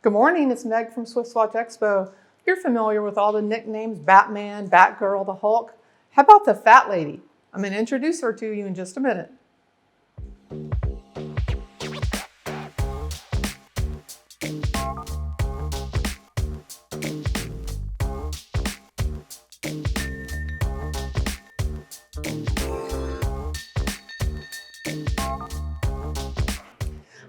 Good morning, it's Meg from SwissWatchExpo. You're familiar with all the nicknames, Batman, Batgirl, the Hulk. How about the Fat Lady? I'm going to introduce her to you in just a minute.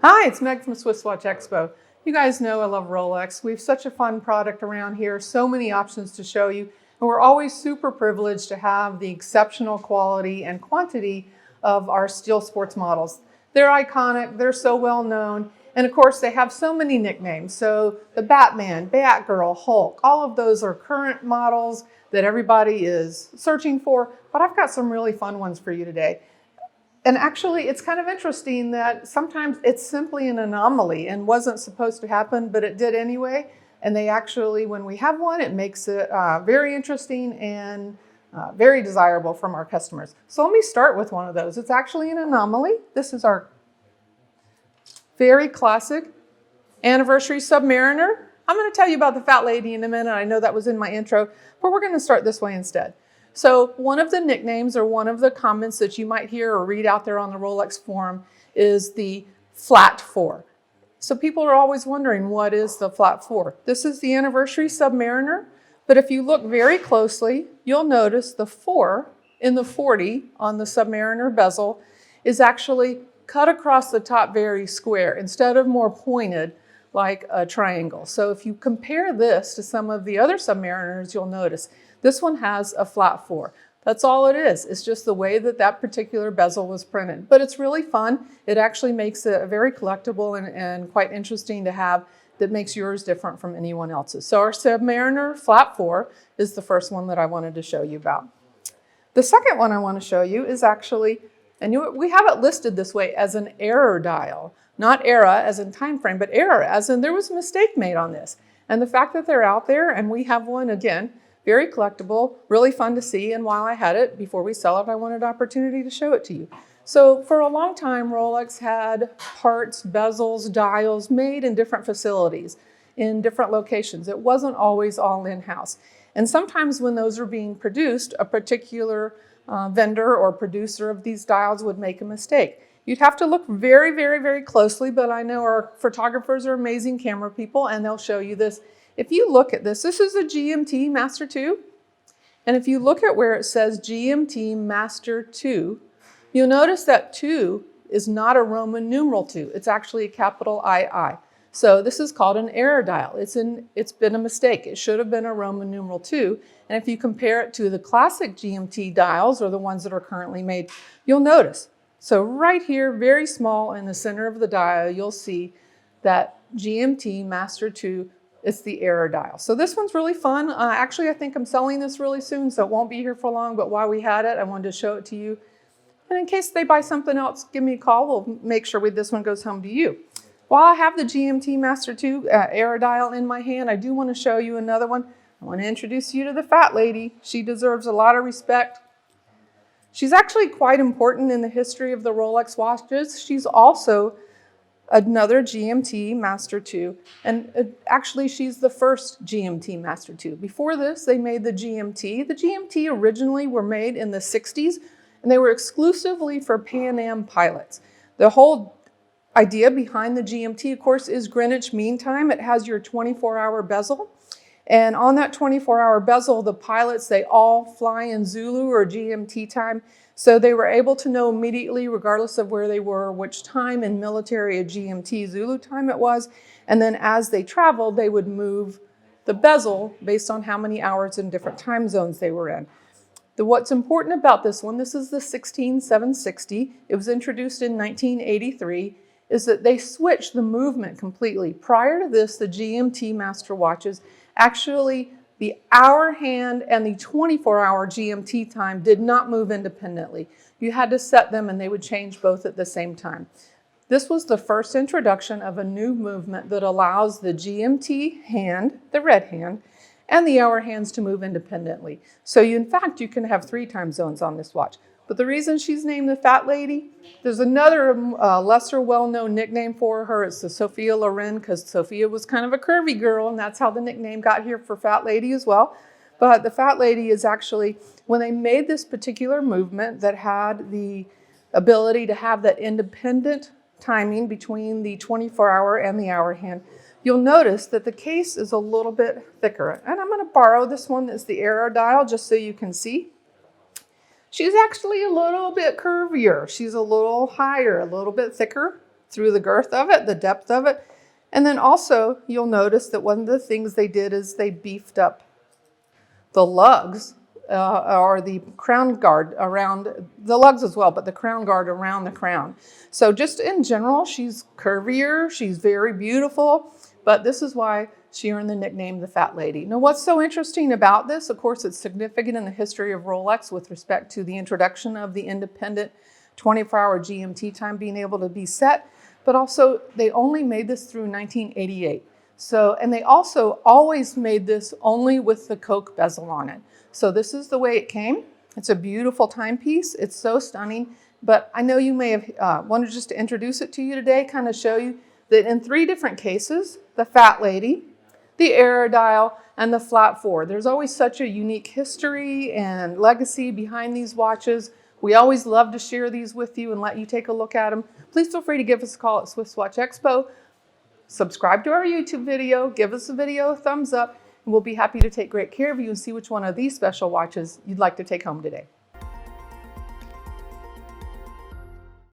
Hi, it's Meg from SwissWatchExpo. You guys know I love Rolex. We have such a fun product around here, so many options to show you, and we're always super privileged to have the exceptional quality and quantity of our steel sports models. They're iconic, they're so well known, and of course they have so many nicknames. So the Batman, Batgirl, Hulk, all of those are current models that everybody is searching for, but I've got some really fun ones for you today. And actually, it's kind of interesting that sometimes it's simply an anomaly and wasn't supposed to happen, but it did anyway. And they actually, when we have one, it makes it very interesting and very desirable from our customers. So let me start with one of those. It's actually an anomaly. This is our very classic anniversary Submariner. I'm going to tell you about the Fat Lady in a minute. I know that was in my intro, but we're going to start this way instead. So one of the nicknames or one of the comments that you might hear or read out there on the Rolex forum is the flat 4. So people are always wondering, what is the flat 4? This is the anniversary Submariner, but if you look very closely, you'll notice the 4 in the 40 on the Submariner bezel is actually cut across the top very square instead of more pointed like a triangle. So if you compare this to some of the other Submariners, you'll notice this one has a flat 4. That's all it is. It's just the way that that particular bezel was printed. But it's really fun. It actually makes it very collectible and quite interesting to have that makes yours different from anyone else's. So our Submariner flat 4 is the first one that I wanted to show you about. The second one I want to show you is actually, and we have it listed this way as an error dial. Not era as in time frame, but error as in there was a mistake made on this. And the fact that they're out there and we have one, again, very collectible, really fun to see, and while I had it, before we sell it, I wanted an opportunity to show it to you. So for a long time, Rolex had parts, bezels, dials made in different facilities, in different locations. It wasn't always all in-house. And sometimes when those are being produced, a particular vendor or producer of these dials would make a mistake. You'd have to look very, very, very closely, but I know our photographers are amazing camera people, and they'll show you this. If you look at this, this is a GMT-Master 2. And if you look at where it says GMT-Master 2, you'll notice that 2 is not a Roman numeral 2. It's actually a capital II. So this is called an error dial. It's been a mistake. It should have been a Roman numeral 2. And if you compare it to the classic GMT dials, or the ones that are currently made, you'll notice. So right here, very small in the center of the dial, you'll see that GMT-Master 2. It's the error dial. So this one's really fun. Actually, I think I'm selling this really soon, so it won't be here for long, but while we had it, I wanted to show it to you. And in case they buy something else, give me a call. We'll make sure this one goes home to you. While I have the GMT-Master 2 error dial in my hand, I do want to show you another one. I want to introduce you to the Fat Lady. She deserves a lot of respect. She's actually quite important in the history of the Rolex watches. She's also another GMT-Master 2, and actually she's the first GMT-Master 2. Before this, they made the GMT. The GMT originally were made in the 60s, and they were exclusively for Pan Am pilots. The whole idea behind the GMT, of course, is Greenwich Mean Time. It has your 24-hour bezel, and on that 24-hour bezel, the pilots, they all fly in Zulu or GMT time. So they were able to know immediately, regardless of where they were, which time in military or GMT Zulu time it was. And then as they traveled, they would move the bezel based on how many hours in different time zones they were in. What's important about this one, this is the 16760. It was introduced in 1983, is that they switched the movement completely. Prior to this, the GMT Master watches actually, the hour hand and the 24-hour GMT time did not move independently. You had to set them and they would change both at the same time. This was the first introduction of a new movement that allows the GMT hand, the red hand, and the hour hands to move independently. So in fact, you can have 3 time zones on this watch. But the reason she's named the Fat Lady, there's another lesser well-known nickname for her. It's the Sophia Loren, because Sophia was kind of a curvy girl, and that's how the nickname got here for Fat Lady as well. But the Fat Lady is actually, when they made this particular movement that had the ability to have that independent timing between the 24-hour and the hour hand, you'll notice that the case is a little bit thicker. And I'm going to borrow this one that's the Error Dial just so you can see. She's actually a little bit curvier. She's a little higher, a little bit thicker through the girth of it, the depth of it. And then also you'll notice that one of the things they did is they beefed up the lugs or the crown guard around the lugs as well, but the crown guard around the crown. So just in general, she's curvier, she's very beautiful, but this is why she earned the nickname the Fat Lady. Now, what's so interesting about this, of course, it's significant in the history of Rolex with respect to the introduction of the independent 24-hour GMT time being able to be set, but also they only made this through 1988. So, and they also always made this only with the Coke bezel on it. So this is the way it came. It's a beautiful timepiece. It's so stunning, but I know you may have wanted just to introduce it to you today, kind of show you that in 3 different cases, the Fat Lady, the Error Dial, and the Flat 4. There's always such a unique history and legacy behind these watches. We always love to share these with you and let you take a look at them. Please feel free to give us a call at SwissWatchExpo. Subscribe to our YouTube video, give us a video a thumbs up, and we'll be happy to take great care of you and see which one of these special watches you'd like to take home today.